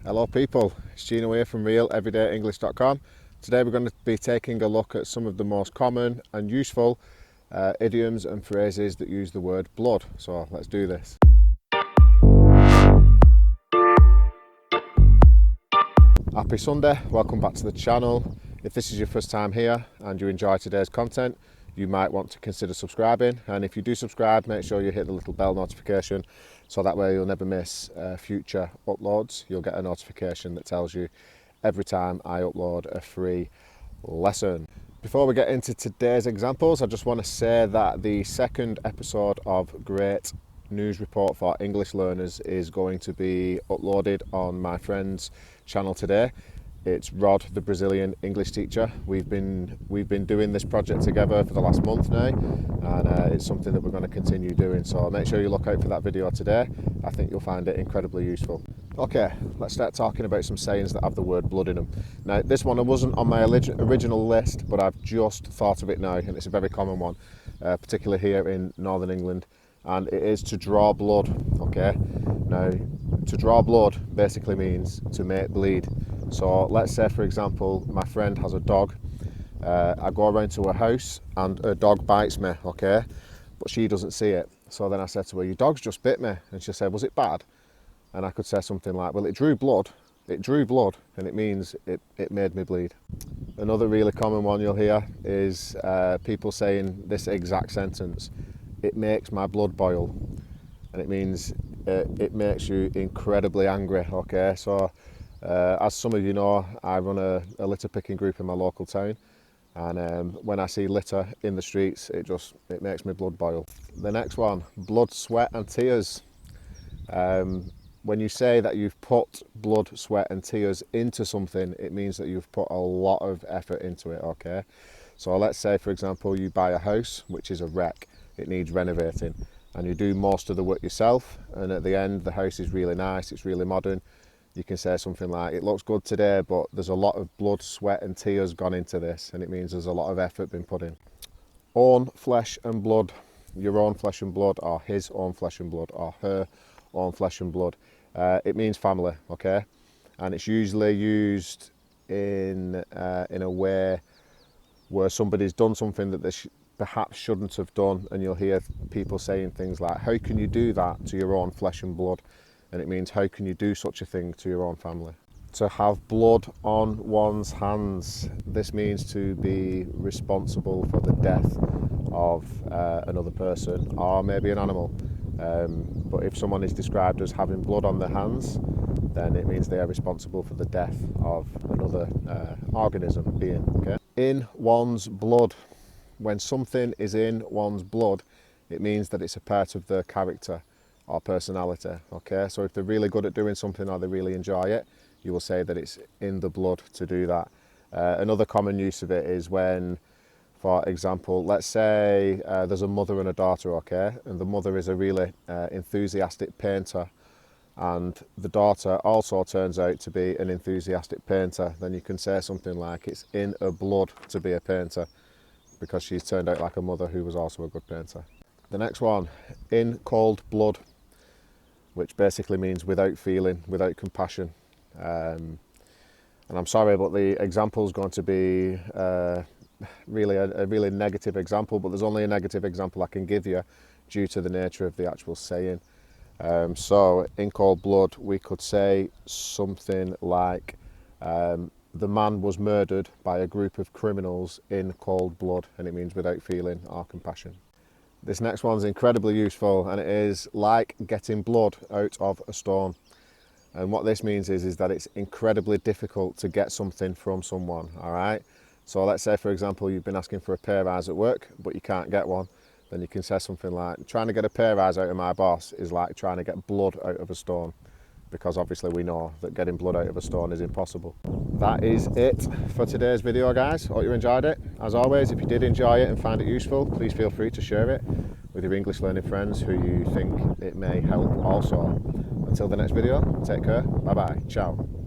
Hello people, it's Gino here from realeverydayenglish.com. Today we're going to be taking a look at some of the most common and useful idioms and phrases that use the word blood. So let's do this. Happy Sunday, welcome back to the channel. If this is your first time here and you enjoy today's content, you might want to consider subscribing, and if you do subscribe, make sure you hit the little bell notification so that way you'll never miss future uploads. You'll get a notification that tells you every time I upload a free lesson. Before we get into today's examples, I just want to say that the second episode of Great News Report for English Learners is going to be uploaded on my friend's channel today. It's Rod, the Brazilian English teacher. We've been doing this project together for the last month now, and it's something that we're going to continue doing. So make sure you look out for that video today. I think you'll find it incredibly useful. Okay, let's start talking about some sayings that have the word blood in them. Now, this one wasn't on my original list, but I've just thought of it now, and it's a very common one, particularly here in Northern England, and it is to draw blood. Okay, now to draw blood basically means to make bleed. So let's say, for example, my friend has a dog. I go around to her house and her dog bites me, okay? But she doesn't see it. So then I said to her, your dog's just bit me. And she said, was it bad? And I could say something like, well, it drew blood. It drew blood, and it means it made me bleed. Another really common one you'll hear is people saying this exact sentence, it makes my blood boil. And it means it makes you incredibly angry, okay? So as some of you know, I run a litter picking group in my local town, and when I see litter in the streets, it makes my blood boil. The next one, blood, sweat and tears. When you say that you've put blood, sweat and tears into something, it means that you've put a lot of effort into it, okay? So let's say, for example, you buy a house which is a wreck, it needs renovating, and you do most of the work yourself, and at the end the house is really nice, it's really modern. You can say something like, it looks good today, but there's a lot of blood, sweat and tears gone into this, and it means there's a lot of effort been put in. Own flesh and blood, your own flesh and blood, or his own flesh and blood, or her own flesh and blood. It means family, okay? And it's usually used in a way where somebody's done something that they perhaps shouldn't have done, and you'll hear people saying things like, how can you do that to your own flesh and blood? And it means, how can you do such a thing to your own family? To have blood on one's hands. This means to be responsible for the death of another person, or maybe an animal. But if someone is described as having blood on their hands, then it means they are responsible for the death of another organism, being. Okay? In one's blood. When something is in one's blood, it means that it's a part of their character or personality, okay? So if they're really good at doing something or they really enjoy it, you will say that it's in the blood to do that. Another common use of it is when, for example, let's say there's a mother and a daughter, okay? And the mother is a really enthusiastic painter, and the daughter also turns out to be an enthusiastic painter. Then you can say something like, it's in her blood to be a painter, because she's turned out like a mother who was also a good painter. The next one, in cold blood, which basically means without feeling, without compassion. And I'm sorry, but the example is going to be really a really negative example, but there's only a negative example I can give you due to the nature of the actual saying. So in cold blood, we could say something like, the man was murdered by a group of criminals in cold blood, and it means without feeling or compassion. This next one's incredibly useful, and it is like getting blood out of a stone. And what this means is that it's incredibly difficult to get something from someone, all right? So let's say, for example, you've been asking for a pay rise at work, but you can't get one. Then you can say something like, trying to get a pay rise out of my boss is like trying to get blood out of a stone, because obviously we know that getting blood out of a stone is impossible. That is it for today's video, guys. Hope you enjoyed it. As always, if you did enjoy it and find it useful, please feel free to share it with your English learning friends who you think it may help also. Until the next video, take care, bye bye, ciao.